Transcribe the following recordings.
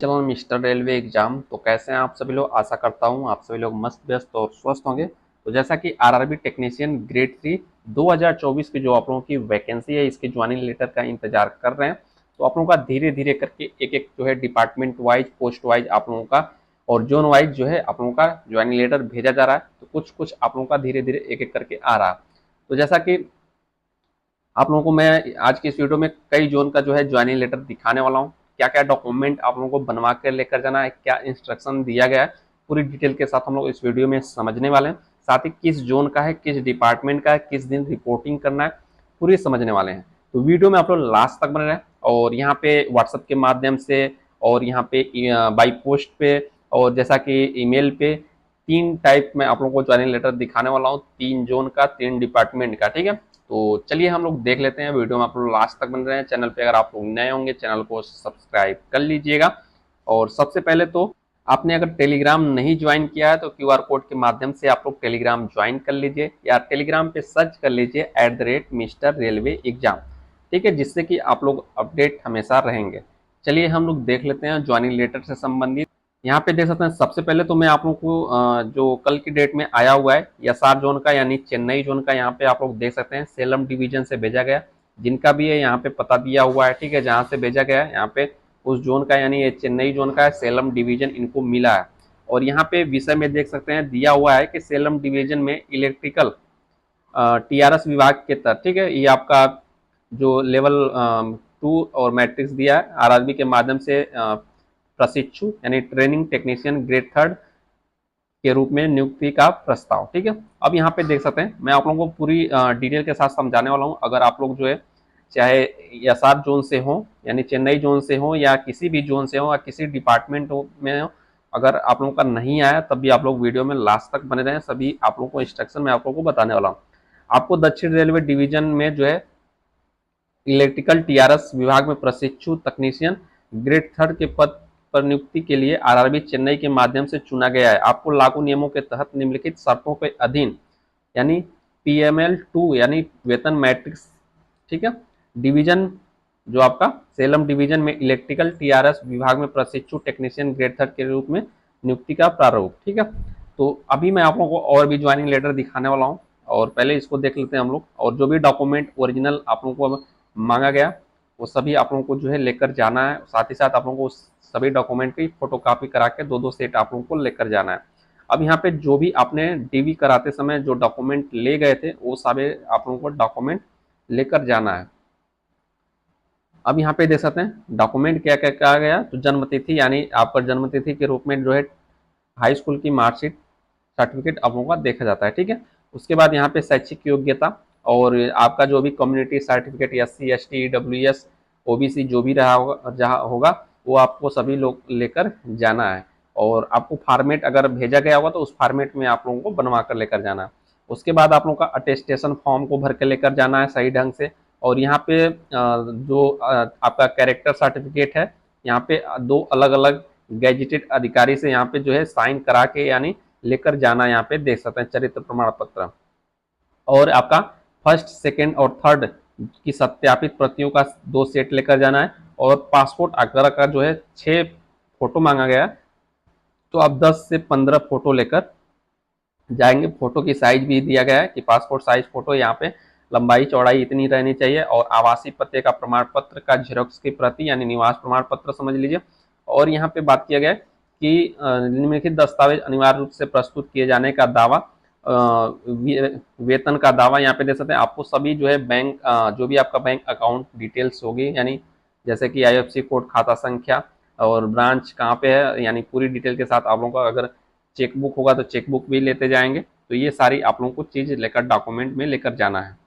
चलो mister railway exam. तो कैसे हैं आप सभी लोग? आशा करता हूं आप सभी लोग मस्त व्यस्त और स्वस्थ होंगे। तो जैसा कि आरआरबी टेक्नीशियन ग्रेड 3 2024 की जो आप लोगों की वैकेंसी है, इसके ज्वाइनिंग लेटर का इंतजार कर रहे हैं। तो आप लोगों का धीरे धीरे करके एक एक जो है डिपार्टमेंट वाइज, पोस्ट वाइज आप लोगों का और जोन वाइज जो है आप लोगों का ज्वाइनिंग लेटर भेजा जा रहा है। तो कुछ कुछ आप लोगों का धीरे धीरे एक एक करके आ रहा है। तो जैसा कि आप लोगों को मैं आज की इस वीडियो में कई जोन का जो है ज्वाइनिंग लेटर दिखाने वाला हूँ। क्या क्या डॉक्यूमेंट आप लोगों को बनवा कर लेकर जाना है, क्या इंस्ट्रक्शन दिया गया है, पूरी डिटेल के साथ हम लोग इस वीडियो में समझने वाले हैं। साथ ही किस जोन का है, किस डिपार्टमेंट का है, किस दिन रिपोर्टिंग करना है, पूरी समझने वाले हैं। तो वीडियो में आप लोग लास्ट तक बने रहें। और यहाँ पे व्हाट्सएप के माध्यम से और यहाँ पे बाई पोस्ट पे और जैसा कि ईमेल पे तीन टाइप में आप लोगों को ज्वाइनिंग लेटर दिखाने वाला हूँ, तीन जोन का, तीन डिपार्टमेंट का। ठीक है, तो चलिए हम लोग देख लेते हैं। वीडियो में आप लोग लास्ट तक बन रहे हैं। चैनल पे अगर आप लोग नए होंगे, चैनल को सब्सक्राइब कर लीजिएगा। और सबसे पहले तो आपने अगर टेलीग्राम नहीं ज्वाइन किया है तो क्यूआर कोड के माध्यम से आप लोग टेलीग्राम ज्वाइन कर लीजिए, या टेलीग्राम पे सर्च कर लीजिए @मिस्टर रेलवे एग्जाम। ठीक है, जिससे कि आप लोग अपडेट हमेशा रहेंगे। चलिए हम लोग देख लेते हैं ज्वाइनिंग लेटर से संबंधित। यहाँ पे देख सकते हैं, सबसे पहले तो मैं आप लोगों को जो कल की डेट में आया हुआ है एसआर जोन का यानी चेन्नई जोन का, यहाँ पे आप लोग देख सकते हैं सेलम डिवीजन से भेजा गया। जिनका भी है यहाँ पे पता दिया हुआ है, ठीक है, जहाँ से भेजा गया है यहाँ पे उस जोन का, यानी ये चेन्नई जोन का है, सेलम डिवीजन इनको मिला है। और यहाँ पे विषय में देख सकते हैं दिया हुआ है कि सेलम डिवीजन में इलेक्ट्रिकल टीआरएस विभाग के तहत, ठीक है, ये आपका जो लेवल 2 और मैट्रिक्स दिया है आरआरबी के माध्यम से प्रशिक्षु यानी ट्रेनिंग टेक्नीशियन ग्रेड 3 के रूप में नियुक्ति का प्रस्ताव। ठीक है, अब यहाँ पे देख सकते हैं मैं आप लोगों को पूरी डिटेल के साथ समझाने वाला हूँ। अगर आप लोग जो है चाहे एसआर जोन से हो यानी चेन्नई जोन से हो या किसी भी जोन से हो या किसी डिपार्टमेंट में हो, अगर आप लोगों का नहीं आया तब भी आप लोग वीडियो में लास्ट तक बने रहें। सभी आप लोगों को इंस्ट्रक्शन मैं आप लोगों को बताने वाला हूँ। आपको दक्षिण रेलवे डिवीजन में जो है इलेक्ट्रिकल टीआरएस विभाग में प्रशिक्षु तकनीशियन ग्रेड 3 के पद पर नियुक्ति के लिए आरआरबी चेन्नई के माध्यम से चुना गया है। आपको लागू नियमों के तहत निम्नलिखित शर्तों के अधीन यानी PML2 यानी वेतन मैट्रिक्स, ठीक है, डिवीजन जो आपका सेलम डिवीजन में इलेक्ट्रिकल टीआरएस विभाग में प्रशिक्षु टेक्नीशियन ग्रेड 3 के रूप में नियुक्ति का प्रारूप। ठीक है, तो अभी मैं आप लोगों को और भी ज्वाइनिंग लेटर दिखाने वाला हूँ, और पहले इसको देख लेते हैं हम लोग। और जो भी डॉक्यूमेंट ओरिजिनल आप लोगों को मांगा गया वो सभी आप लोगों को जो है लेकर जाना है। साथ ही साथ आप लोगों को सभी डॉक्यूमेंट की फोटोकॉपी करा के दो दो सेट आप लोगों को लेकर जाना है। अब यहाँ पे जो भी आपने डीवी कराते समय जो डॉक्यूमेंट ले गए थे वो सारे आप लोगों को डॉक्यूमेंट लेकर जाना है। अब यहाँ पे देख सकते हैं डॉक्यूमेंट क्या क्या कहा गया। तो जन्म तिथि यानी आपका जन्म तिथि के रूप में जो है हाई स्कूल की मार्कशीट, सर्टिफिकेट आप लोगों का देखा जाता है। ठीक है, उसके बाद यहाँ पे शैक्षिक योग्यता और आपका जो भी community certificate SC ST EWS OBC जो भी रहा होगा जहाँ होगा वो आपको सभी लोग लेकर जाना है। और आपको फॉर्मेट अगर भेजा गया होगा तो उस फॉर्मेट में आप लोगों को बनवा कर लेकर जाना है। उसके बाद आप लोगों का अटेस्टेशन फॉर्म को भर के लेकर जाना है सही ढंग से। और यहाँ पे जो आपका कैरेक्टर सर्टिफिकेट है, यहाँ पे दो अलग अलग गैजेटेड अधिकारी से यहाँ पे जो है साइन करा के यानी लेकर जाना, यहाँ पे देख सकते हैं चरित्र प्रमाण पत्र। और आपका फर्स्ट, सेकंड और थर्ड की सत्यापित प्रतियों का 2 सेट लेकर जाना है। और पासपोर्ट आकार का जो है 6 फोटो मांगा गया, तो आप 10 से 15 फोटो लेकर जाएंगे। फोटो की साइज भी दिया गया है कि पासपोर्ट साइज फोटो यहाँ पे लंबाई चौड़ाई इतनी रहनी चाहिए। और आवासीय पते का प्रमाण पत्र का जेरोक्स की प्रति यानी निवास प्रमाण पत्र समझ लीजिए। और यहाँ पे बात किया गया है कि निम्नलिखित दस्तावेज अनिवार्य रूप से प्रस्तुत किए जाने का दावा, वेतन का दावा यहाँ पे दे सकते हैं। आपको सभी जो है बैंक जो भी आपका बैंक अकाउंट डिटेल्स होगी, यानी जैसे कि IFSC कोड, खाता संख्या और ब्रांच कहाँ पे है, यानी पूरी डिटेल के साथ आप लोगों का अगर चेकबुक होगा तो चेकबुक भी लेते जाएंगे। तो ये सारी आप लोगों को चीज़ लेकर डॉक्यूमेंट में लेकर जाना है।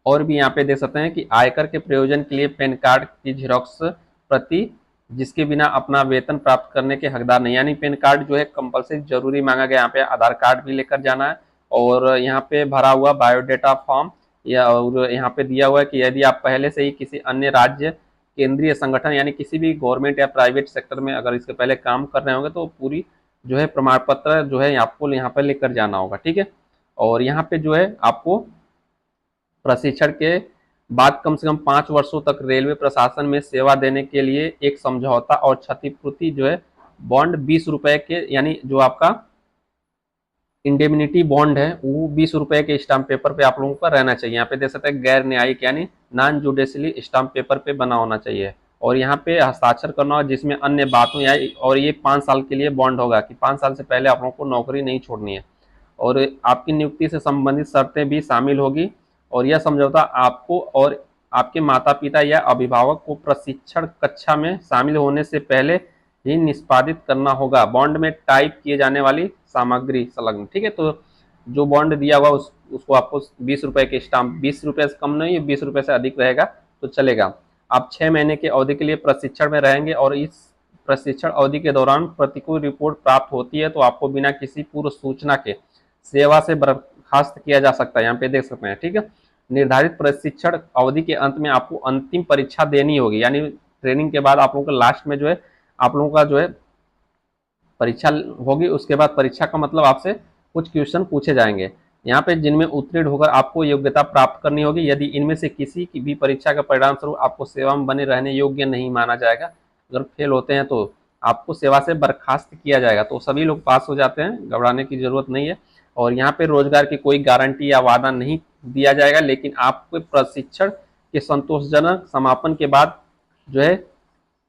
और भी यहाँ पे देख सकते हैं कि आयकर के प्रयोजन के लिए पैन कार्ड की जेरोक्स प्रति, जिसके बिना अपना वेतन प्राप्त करने के हकदार नहीं, यानी पैन कार्ड जो है कंपलसरी जरूरी मांगा गया। यहाँ पे आधार कार्ड भी लेकर जाना है। और यहाँ पे भरा हुआ बायोडेटा फॉर्म, या और यहाँ पे दिया हुआ है कि यदि आप पहले से ही किसी अन्य राज्य, केंद्रीय संगठन यानी किसी भी गवर्नमेंट या प्राइवेट सेक्टर में अगर इसके पहले काम कर रहे होंगे तो पूरी जो है प्रमाण पत्र जो है आपको यहाँ पर लेकर जाना होगा। ठीक है, और यहाँ पे जो है आपको प्रशिक्षण के बाद कम से कम 5 वर्षों तक रेलवे प्रशासन में सेवा देने के लिए एक समझौता और क्षतिपूर्ति जो है बॉन्ड 20 रुपए के, यानी जो आपका इंडेमिनिटी बॉन्ड है वो 20 रुपए के स्टाम्प पेपर पे आप लोगों का रहना चाहिए। यहाँ पे देख सकते हैं गैर न्यायिक यानी नॉन जुडिशियली स्टाम्प पेपर पे बना होना चाहिए, और यहाँ पे हस्ताक्षर करना होगा जिसमें अन्य बातों या, और ये 5 साल के लिए बॉन्ड होगा कि 5 साल से पहले आप लोगों को नौकरी नहीं छोड़नी है, और आपकी नियुक्ति से संबंधित शर्तें भी शामिल होगी। और यह समझौता आपको और आपके माता पिता या अभिभावक को प्रशिक्षण कक्षा में शामिल होने से पहले ही निष्पादित करना होगा। बॉन्ड में टाइप किए जाने वाली सामग्री संलग्न, ठीक है। तो जो बॉन्ड दिया हुआ उसको आपको 20 रुपए के स्टाम्प, 20 रुपए से कम नहीं, 20 रुपए से अधिक रहेगा तो चलेगा। आप 6 महीने की अवधि के लिए प्रशिक्षण में रहेंगे, और इस प्रशिक्षण अवधि के दौरान प्रतिकूल रिपोर्ट प्राप्त होती है तो आपको बिना किसी पूर्व सूचना के सेवा से बर्खास्त किया जा सकता है। यहाँ पे देख सकते हैं, ठीक है। निर्धारित प्रशिक्षण अवधि के अंत में आपको अंतिम परीक्षा देनी होगी, यानी ट्रेनिंग के बाद आप लोगों को लास्ट में जो है आप लोगों का जो है परीक्षा होगी। उसके बाद परीक्षा का मतलब आपसे कुछ क्वेश्चन पूछे जाएंगे यहाँ पे, जिनमें उत्तीर्ण होकर आपको योग्यता प्राप्त करनी होगी। यदि इनमें से किसी की भी परीक्षा का परिणाम स्वरूप आपको सेवा में बने रहने योग्य नहीं माना जाएगा, अगर फेल होते हैं तो आपको सेवा से बर्खास्त किया जाएगा। तो सभी लोग पास हो जाते हैं, घबराने की जरूरत नहीं है। और यहाँ पे रोजगार की कोई गारंटी या वादा नहीं दिया जाएगा, लेकिन आपको प्रशिक्षण के संतोषजनक समापन के बाद जो है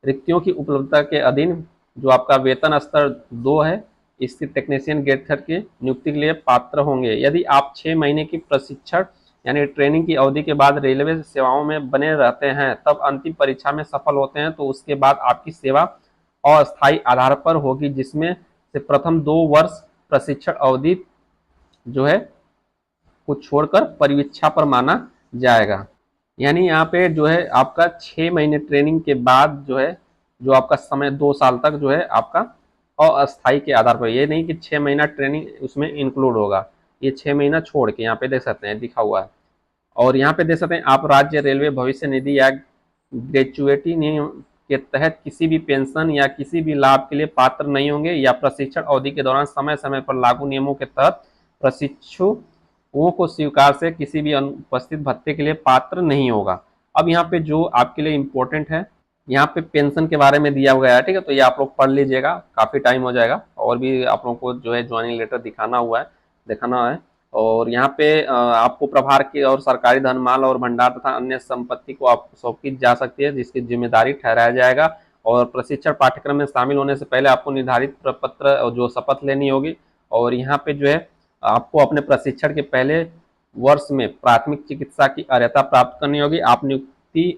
रिक्तियों की उपलब्धता के अधीन जो आपका वेतन स्तर 2 है स्थित टेक्नीशियन ग्रेड 3 की नियुक्ति के लिए पात्र होंगे। यदि आप 6 महीने की प्रशिक्षण यानी ट्रेनिंग की अवधि के बाद रेलवे सेवाओं में बने रहते हैं, तब अंतिम परीक्षा में सफल होते हैं, तो उसके बाद आपकी सेवा अस्थायी आधार पर होगी, जिसमें से प्रथम 2 वर्ष प्रशिक्षण अवधि जो है को छोड़कर परिवीक्षा पर माना जाएगा। यानी यहाँ पे जो है आपका 6 महीने ट्रेनिंग के बाद जो है जो आपका समय 2 साल तक जो है आपका अस्थायी के आधार पर, ये नहीं कि 6 महीना ट्रेनिंग उसमें इंक्लूड होगा, ये 6 महीना छोड़ के यहाँ पे देख सकते हैं लिखा हुआ है। और यहाँ पे देख सकते हैं आप राज्य रेलवे भविष्य निधि या ग्रेचुएटी नियम के तहत किसी भी पेंशन या किसी भी लाभ के लिए पात्र नहीं होंगे, या प्रशिक्षण अवधि के दौरान समय समय पर लागू नियमों के तहत प्रशिक्षुओं को स्वीकार से किसी भी अनुपस्थित भत्ते के लिए पात्र नहीं होगा। अब यहाँ पे जो आपके लिए इम्पोर्टेंट है, यहाँ पे पेंशन के बारे में दिया गया है, ठीक है। तो ये आप लोग पढ़ लीजिएगा, काफ़ी टाइम हो जाएगा, और भी आप लोगों को जो है ज्वाइनिंग लेटर दिखाना हुआ है, दिखाना है। और यहाँ पे आपको प्रभार की और सरकारी धन माल और भंडार तथा अन्य संपत्ति को आप सौंपी जा सकती है, जिसकी जिम्मेदारी ठहराया जाएगा। और प्रशिक्षण पाठ्यक्रम में शामिल होने से पहले आपको निर्धारित प्रपत्र और जो शपथ लेनी होगी। और यहाँ पे जो है आपको अपने प्रशिक्षण के पहले वर्ष में प्राथमिक चिकित्सा की अर्हता प्राप्त करनी होगी। आप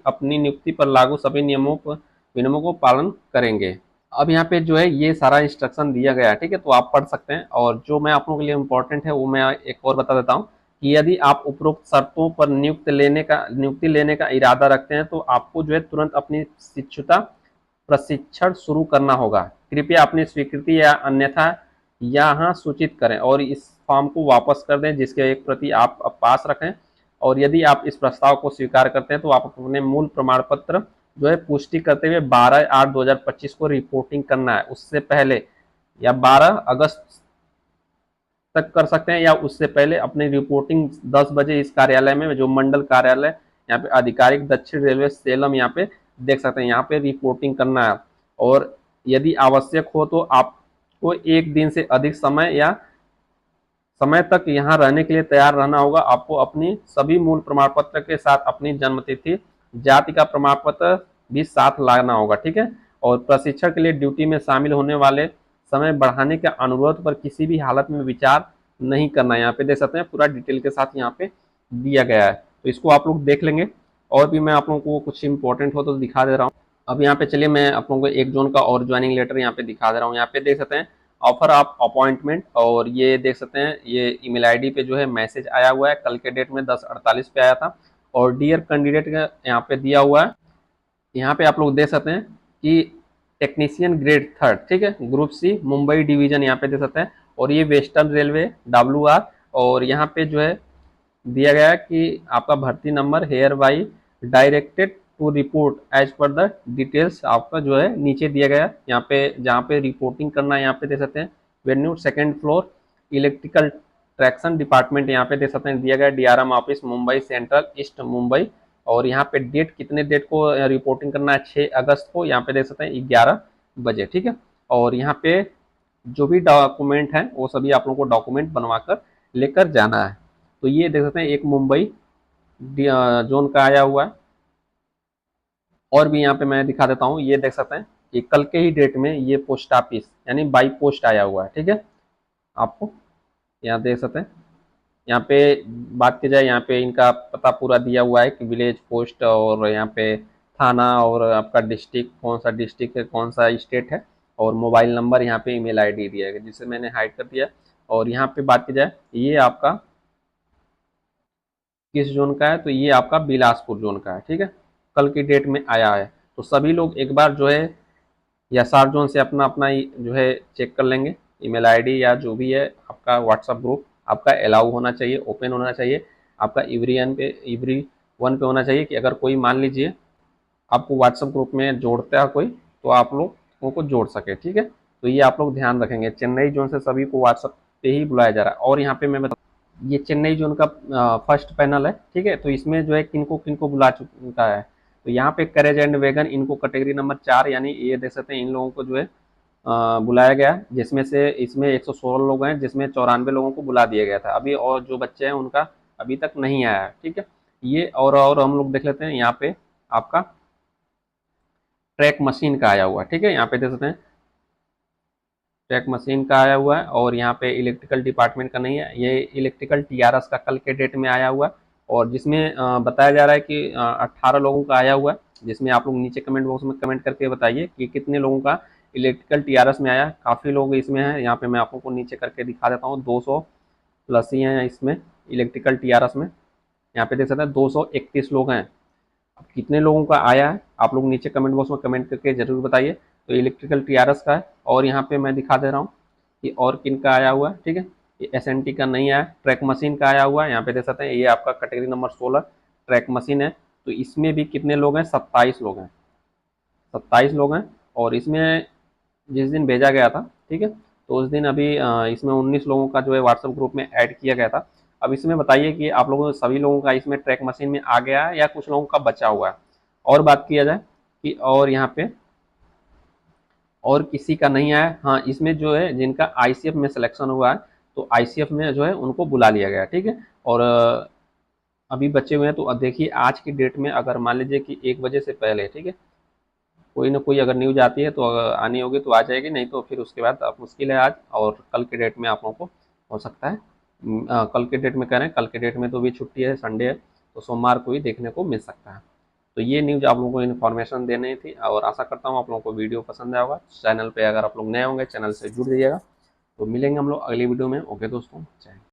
अपनी नियुक्ति पर लागू सभी नियमों को पालन करेंगे। अब यहाँ पे जो है ये सारा इंस्ट्रक्शन दिया गया है, ठीक है। तो आप पढ़ सकते हैं, और जो मैं आप लोगों के लिए इम्पोर्टेंट है वो मैं एक और बता देता हूँ कि यदि आप उपरोक्त शर्तों पर नियुक्ति लेने का इरादा रखते हैं, तो आपको जो है तुरंत अपनी शिक्षुता प्रशिक्षण शुरू करना होगा। कृपया अपनी स्वीकृति या अन्यथा यहाँ सूचित करें और इस फॉर्म को वापस कर दें, जिसके एक प्रति आप पास रखें। और यदि आप इस प्रस्ताव को स्वीकार करते हैं तो आप अपने मूल प्रमाण पत्र जो है पुष्टि करते हुए 12/8/2025 को रिपोर्टिंग करना है। उससे पहले या 12 अगस्त तक कर सकते हैं, या उससे पहले अपनी रिपोर्टिंग 10 बजे इस कार्यालय में, जो मंडल कार्यालय यहाँ पे आधिकारिक दक्षिण रेलवे सेलम यहाँ पे देख सकते हैं, यहाँ पे रिपोर्टिंग करना है। और यदि आवश्यक हो तो आपको 1 दिन से अधिक समय तक यहाँ रहने के लिए तैयार रहना होगा। आपको अपनी सभी मूल प्रमाण पत्र के साथ अपनी जन्म तिथि, जाति का प्रमाण पत्र भी साथ लाना होगा, ठीक है। और प्रशिक्षण के लिए ड्यूटी में शामिल होने वाले समय बढ़ाने के अनुरोध पर किसी भी हालत में विचार नहीं करना है। यहाँ पे देख सकते हैं पूरा डिटेल के साथ यहाँ पे दिया गया है, तो इसको आप लोग देख लेंगे। और भी मैं आप लोगों को कुछ इंपॉर्टेंट हो तो दिखा दे रहा हूँ। अब यहाँ पे चलिए मैं आप लोगों को एक जोन का और ज्वाइनिंग लेटर यहाँ पे दिखा दे रहा हूँ। यहाँ पे देख सकते हैं ऑफर ऑफ अपॉइंटमेंट, और ये देख सकते हैं ये ईमेल आईडी पे जो है मैसेज आया हुआ है, कल के डेट में 10:48 पे आया था। और डियर कैंडिडेट का यहाँ पे दिया हुआ है। यहाँ पे आप लोग देख सकते हैं कि टेक्नीशियन ग्रेड 3, ठीक है, ग्रुप सी मुंबई डिवीजन यहाँ पे देख सकते हैं। और ये वेस्टर्न रेलवे WR। और यहाँ पे जो है दिया गया है कि आपका भर्ती number hereby directed to report as per the details आपका जो है नीचे दिया गया है। यहाँ पे जहाँ पे रिपोर्टिंग करना है यहाँ पे दे सकते हैं venue 2nd floor electrical traction department यहाँ पे दे सकते हैं दिया गया DRM office Mumbai central east Mumbai और यहाँ पे डेट, कितने डेट को रिपोर्टिंग करना है, 6 अगस्त को, यहाँ पे देख सकते हैं 11 बजे, ठीक है। और यहाँ पे जो भी डॉक्यूमेंट है वो सभी आप लोगों को डॉक्यूमेंट बनवा कर लेकर जाना है। तो ये देख सकते हैं एक मुंबई जोन का आया हुआ है। और भी यहाँ पे मैं दिखा देता हूँ, ये देख सकते हैं कि कल के ही डेट में ये पोस्ट ऑफिस यानी बाई पोस्ट आया हुआ है, ठीक है। आपको यहाँ देख सकते हैं, यहाँ पे बात की जाए, यहाँ पे इनका पता पूरा दिया हुआ है कि विलेज पोस्ट, और यहाँ पे थाना, और आपका डिस्ट्रिक्ट कौन सा डिस्ट्रिक्ट है, कौन सा स्टेट है, और मोबाइल नंबर, यहाँ पे ईमेल आईडी दिया है जिसे मैंने हाइड कर दिया। और यहाँ पे बात की जाए, ये आपका किस जोन का है, तो ये आपका बिलासपुर जोन का है, ठीक है। कल की डेट में आया है। तो सभी लोग एक बार जो है या सार जोन से अपना अपना जो है चेक कर लेंगे, ईमेल आईडी या जो भी है। आपका व्हाट्सअप ग्रुप आपका अलाउ होना चाहिए, ओपन होना चाहिए, आपका एवरी वन पे होना चाहिए कि अगर कोई मान लीजिए आपको व्हाट्सअप ग्रुप में जोड़ता है कोई, तो आप लोगों को जोड़ सके, ठीक है। तो ये आप लोग ध्यान रखेंगे, चेन्नई जोन से सभी को व्हाट्सअप पे ही बुलाया जा रहा है। और यहाँ पे मैं बता, ये चेन्नई जोन का फर्स्ट पैनल है, ठीक है। तो इसमें जो है किनको किनको बुला चुका है, तो यहाँ पे करेज एंड वेगन, इनको कैटेगरी नंबर 4 यानी ये देख सकते हैं, इन लोगों को जो है बुलाया गया, जिसमें से इसमें 116 लोग हैं, जिसमें 94 लोगों को बुला दिया गया था अभी, और जो बच्चे हैं उनका अभी तक नहीं आया है, ठीक है। ये और हम लोग देख लेते हैं यहाँ पे आपका ट्रैक मशीन का आया हुआ है, ठीक है। यहाँ पे देख सकते हैं ट्रैक मशीन का आया हुआ है, और यहाँ पे इलेक्ट्रिकल डिपार्टमेंट का नहीं है, ये इलेक्ट्रिकल टीआरएस का कल के डेट में आया हुआ है। और जिसमें बताया जा रहा है कि 18 लोगों का आया हुआ है, जिसमें आप लोग नीचे कमेंट बॉक्स में कमेंट करके बताइए कि कितने लोगों का इलेक्ट्रिकल टीआरएस में आया। काफ़ी लोग इसमें हैं, यहाँ पे मैं आप लोगों को नीचे करके दिखा देता हूँ, 200 प्लस ही हैं इसमें इलेक्ट्रिकल टीआरएस में। यहाँ पे देख सकते हैं 231 लोग हैं। अब कितने लोगों का आया है आप लोग नीचे कमेंट बॉक्स में कमेंट करके जरूर बताइए। तो इलेक्ट्रिकल टीआरएस का है। और यहाँ पे मैं दिखा दे रहा हूँ कि और किन का आया हुआ है, ठीक है। ये एसएनटी का नहीं आया, ट्रैक मशीन का आया हुआ है। यहाँ पे देख सकते हैं ये आपका कैटेगरी नंबर 16 ट्रैक मशीन है। तो इसमें भी कितने लोग हैं, 27 लोग हैं, 27 लोग हैं। और इसमें जिस दिन भेजा गया था, ठीक है, तो उस दिन अभी इसमें 19 लोगों का जो है व्हाट्सएप ग्रुप में ऐड किया गया था। अब इसमें बताइए कि आप लोगों सभी लोगों का इसमें ट्रैक मशीन में आ गया है या कुछ लोगों का बचा हुआ है। और बात किया जाए कि और यहाँ पे और किसी का नहीं आया, हाँ इसमें जो है जिनका आईसीएफ में सिलेक्शन हुआ है, तो आईसीएफ में जो है उनको बुला लिया गया, ठीक है। और अभी बचे हुए हैं, तो देखिए आज की डेट में अगर मान लीजिए कि 1 बजे से पहले, ठीक है, कोई ना कोई अगर न्यूज आती है तो आनी होगी तो आ जाएगी, नहीं तो फिर उसके बाद अब मुश्किल है आज। और कल के डेट में आप लोगों को हो सकता है कल के डेट में कह रहे हैं, कल के डेट में तो भी छुट्टी है, संडे है, तो सोमवार को ही देखने को मिल सकता है। तो ये न्यूज़ आप लोगों को इन्फॉर्मेशन देनी थी, और आशा करता हूँ आप लोगों को वीडियो पसंद आया होगा। चैनल पे अगर आप लोग नए होंगे चैनल से जुड़ जाइएगा। तो मिलेंगे हम लोग अगली वीडियो में। ओके दोस्तों, जय हिंद।